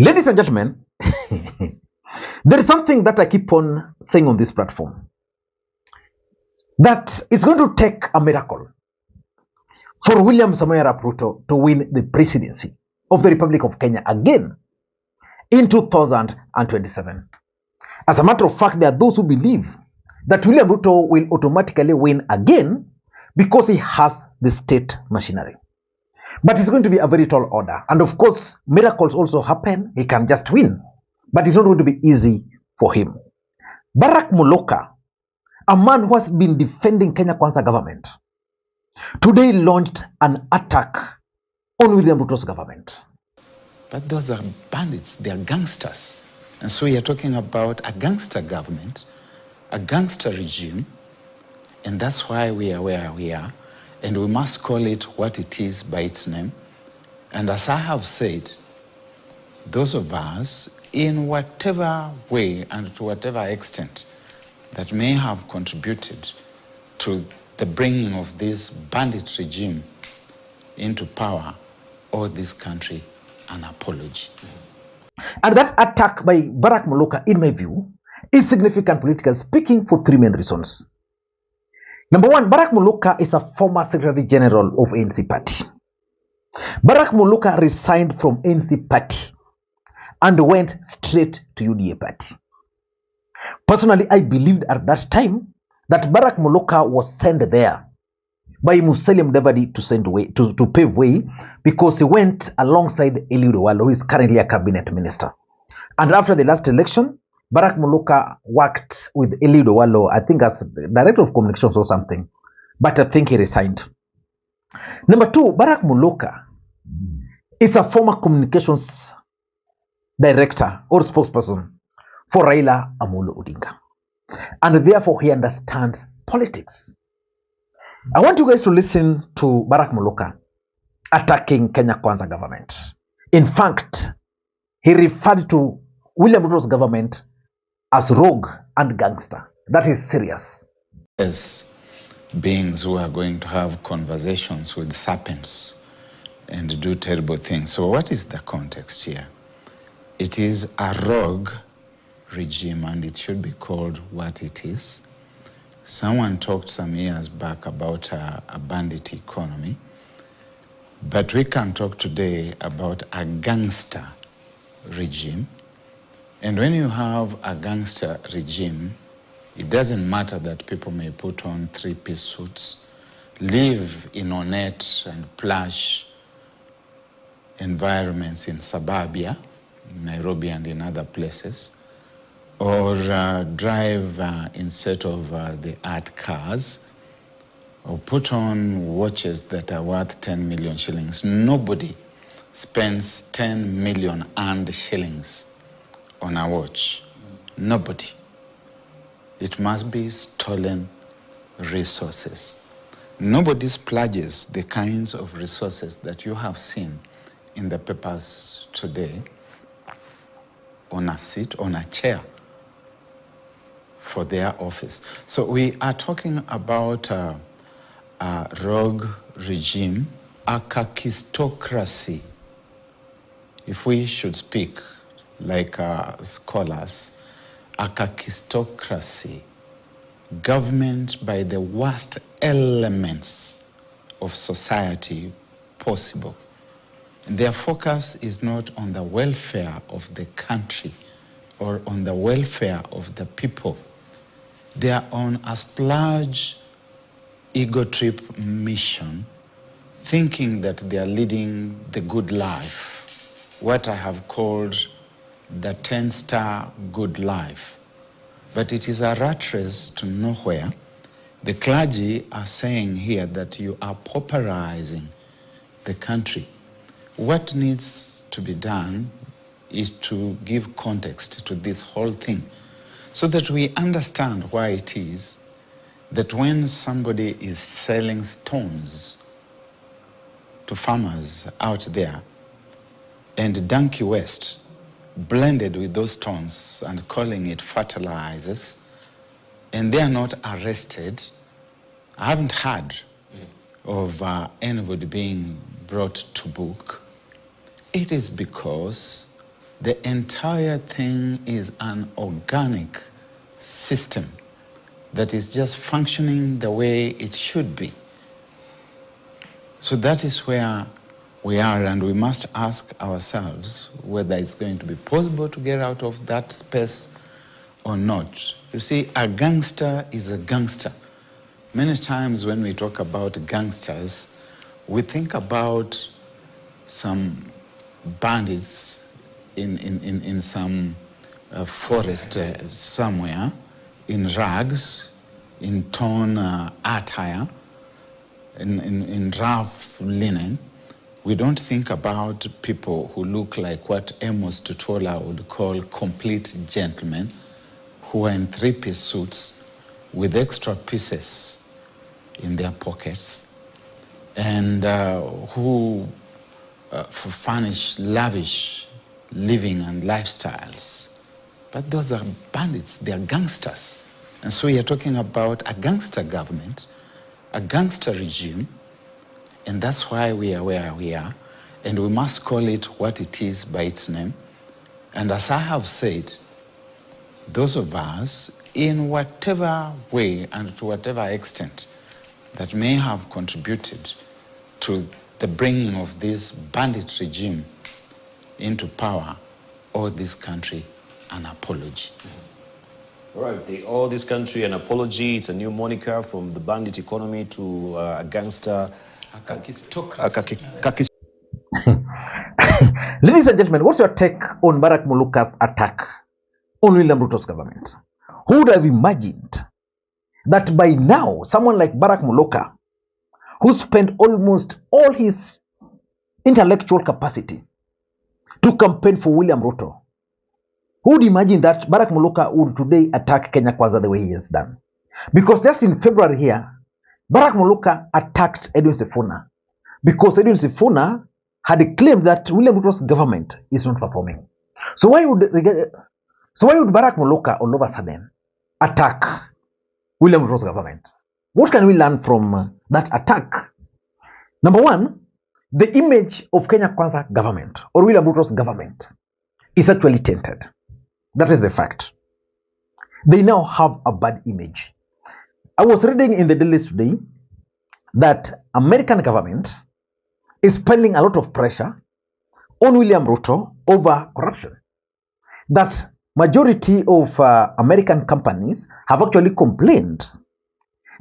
Ladies and gentlemen, there is something that I keep on saying on this platform, that it's going to take a miracle for William Samoei Arap Ruto to win the presidency of the Republic of Kenya again in 2027. As a matter of fact, there are those who believe that William Ruto will automatically win again because he has the state machinery. But it's going to be a very tall order. And of course, miracles also happen. He can just win. But it's not going to be easy for him. Barrack Muluka, a man who has been defending Kenya Kwanza government, today launched an attack on William Ruto's government. But those are bandits, they are gangsters. And so we are talking about a gangster government, a gangster regime, and that's why we are where we are. And we must call it what it is by its name. And as I have said, those of us, in whatever way and to whatever extent that may have contributed to the bringing of this bandit regime into power, owe this country an apology. And that attack by Barrack Muluka, in my view, is significant politically speaking for three main reasons. Number one, Barrack Muluka is a former Secretary General of ANC Party. Barrack Muluka resigned from ANC Party and went straight to UDA Party. Personally, I believed at that time that Barrack Muluka was sent there by Musalia Mudavadi to pave way, because he went alongside Eliud Owalo, who is currently a cabinet minister. And after the last election, Barrack Muluka worked with Eliud Owalo, I think as director of communications or something, but I think he resigned. Number two, Barrack Muluka is a former communications director or spokesperson for Raila Odinga, and therefore he understands politics. I want you guys to listen to Barrack Muluka attacking Kenya Kwanza government. In fact, he referred to William Ruto's government as rogue and gangster. That is serious. As beings who are going to have conversations with serpents and do terrible things. So what is the context here? It is a rogue regime, and it should be called what it is. Someone talked some years back about a bandit economy, but we can talk today about a gangster regime. And when you have a gangster regime, it doesn't matter that people may put on three-piece suits, live in ornate and plush environments in suburbia, Nairobi and in other places, or drive instead of the art cars, or put on watches that are worth 10 million shillings. Nobody spends 10 million earned shillings on a watch. Nobody. It must be stolen resources. Nobody splurges the kinds of resources that you have seen in the papers today on a seat, on a chair for their office. So we are talking about a rogue regime, a kakistocracy. If we should speak like scholars, a kakistocracy, government by the worst elements of society possible. And their focus is not on the welfare of the country or on the welfare of the people. They are on a splurge ego trip mission, thinking that they are leading the good life, what I have called the 10-star good life. But it is a rat race to nowhere. The clergy are saying here that you are pauperizing the country. What needs to be done is to give context to this whole thing so that we understand why it is that when somebody is selling stones to farmers out there and donkey waste blended with those stones and calling it fertilizers, and they are not arrested, I haven't heard of anybody being brought to book. It is because The entire thing is an organic system that is just functioning the way it should be. So that is where we are, and we must ask ourselves whether it's going to be possible to get out of that space or not. You see, a gangster is a gangster. Many times when we talk about gangsters, we think about some bandits in some forest somewhere, in rags, in torn attire, in rough linen. We don't think about people who look like what Amos Tutola would call complete gentlemen, who are in three-piece suits with extra pieces in their pockets, and who furnish lavish living and lifestyles. But those are bandits, they are gangsters. And so we are talking about a gangster government, a gangster regime, and that's why we are where we are. And we must call it what it is by its name. And as I have said, those of us, in whatever way and to whatever extent, that may have contributed to the bringing of this bandit regime into power, owe this country an apology. All right, they owe this country an apology. It's a new moniker from the bandit economy to a gangster. Ladies and gentlemen, what's your take on Barrack Muluka's attack on William Ruto's government? Who would have imagined that by now, someone like Barrack Muluka, who spent almost all his intellectual capacity to campaign for William Ruto, who would imagine that Barrack Muluka would today attack Kenya Kwanza the way he has done? Because just in February here, Barrack Muluka attacked Edwin Sifuna because Edwin Sifuna had claimed that William Ruto's government is not performing. So why would Barrack Muluka all of a sudden attack William Ruto's government? What can we learn from that attack? Number one, the image of Kenya Kwanza government or William Ruto's government is actually tainted. That is the fact. They now have a bad image. I was reading in the daily today that American government is spending a lot of pressure on William Ruto over corruption. That majority of American companies have actually complained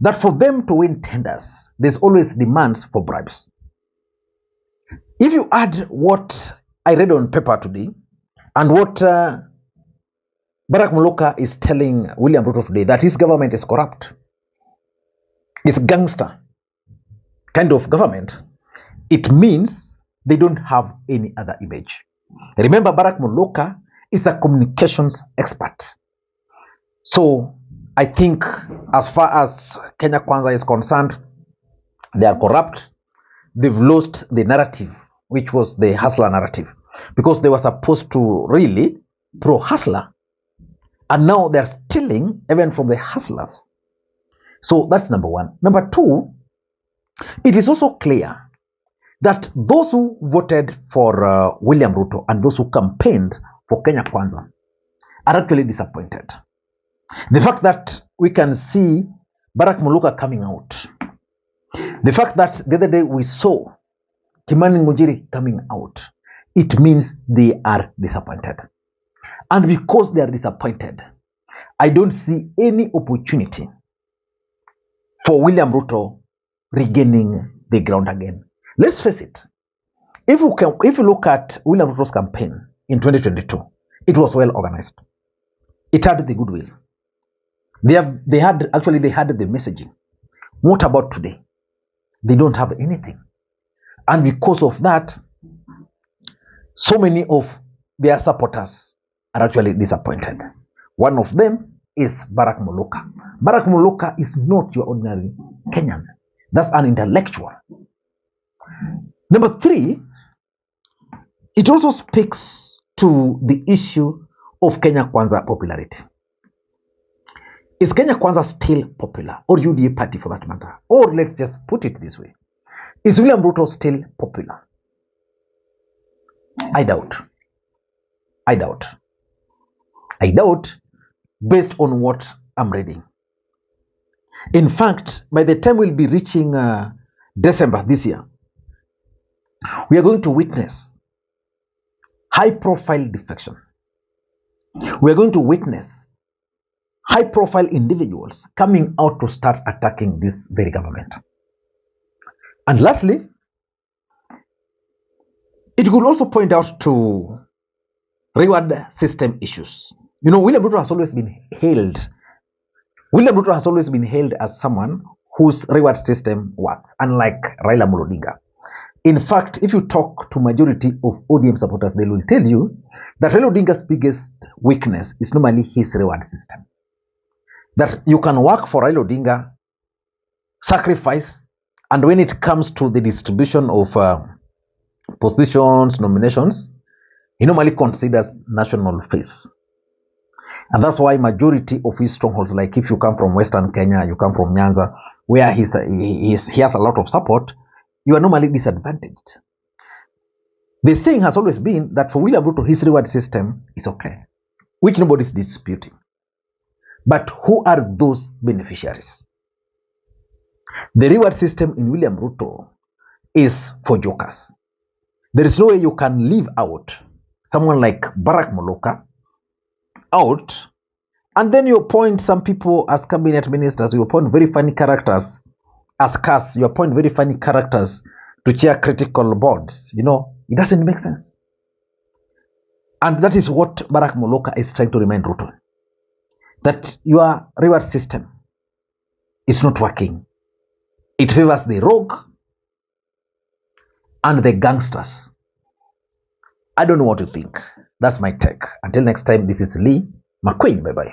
that for them to win tenders, there's always demands for bribes. If you add what I read on paper today and what Barrack Muluka is telling William Ruto today, that his government is corrupt, is gangster kind of government, it means they don't have any other image. Remember, Barrack Muluka is a communications expert. So I think as far as Kenya Kwanza is concerned, they are corrupt. They've lost the narrative, which was the hustler narrative, because they were supposed to really pro-hustler, and now they're stealing even from the hustlers. So that's number one. Number two, it is also clear that those who voted for William Ruto and those who campaigned for Kenya Kwanza are actually disappointed. The fact that we can see Barrack Muluka coming out, the fact that the other day we saw Kimani Mujiri coming out, it means they are disappointed. And because they are disappointed, I don't see any opportunity for William Ruto regaining the ground again. Let's face it. If you look at William Ruto's campaign in 2022, it was well organized. It had the goodwill. They had the messaging. What about today? They don't have anything. And because of that, so many of their supporters are actually disappointed. One of them is Barrack Muluka. Barrack Muluka is not your ordinary Kenyan. That's an intellectual. Number three, it also speaks to the issue of Kenya Kwanza popularity. Is Kenya Kwanza still popular, or UDA party for that matter? Or let's just put it this way. Is William Ruto still popular? I doubt. I doubt. I doubt based on what I'm reading. In fact, by the time we'll be reaching December this year, we are going to witness high-profile defection. We are going to witness high-profile individuals coming out to start attacking this very government. And lastly, it could also point out to reward system issues. You know, William Ruto has always been hailed. William Ruto has always been hailed as someone whose reward system works, unlike Raila Odinga. In fact, if you talk to majority of ODM supporters, they will tell you that Raila Odinga's biggest weakness is normally his reward system. That you can work for Raila Odinga, sacrifice, and when it comes to the distribution of positions, nominations, he normally considers national face. And that's why majority of his strongholds, like if you come from Western Kenya, you come from Nyanza, where he has a lot of support, you are normally disadvantaged. The saying has always been that for William Ruto, his reward system is okay, which nobody is disputing. But who are those beneficiaries? The reward system in William Ruto is for jokers. There is no way you can leave out someone like Barrack Muluka out, and then you appoint some people as cabinet ministers, you appoint very funny characters as cast, you appoint very funny characters to chair critical boards. You know, it doesn't make sense. And that is what Barrack Muluka is trying to remind Ruto, that your reward system is not working. It favors the rogue and the gangsters. I don't know what you think. That's my take. Until next time, this is Lee Makwiny. Bye-bye.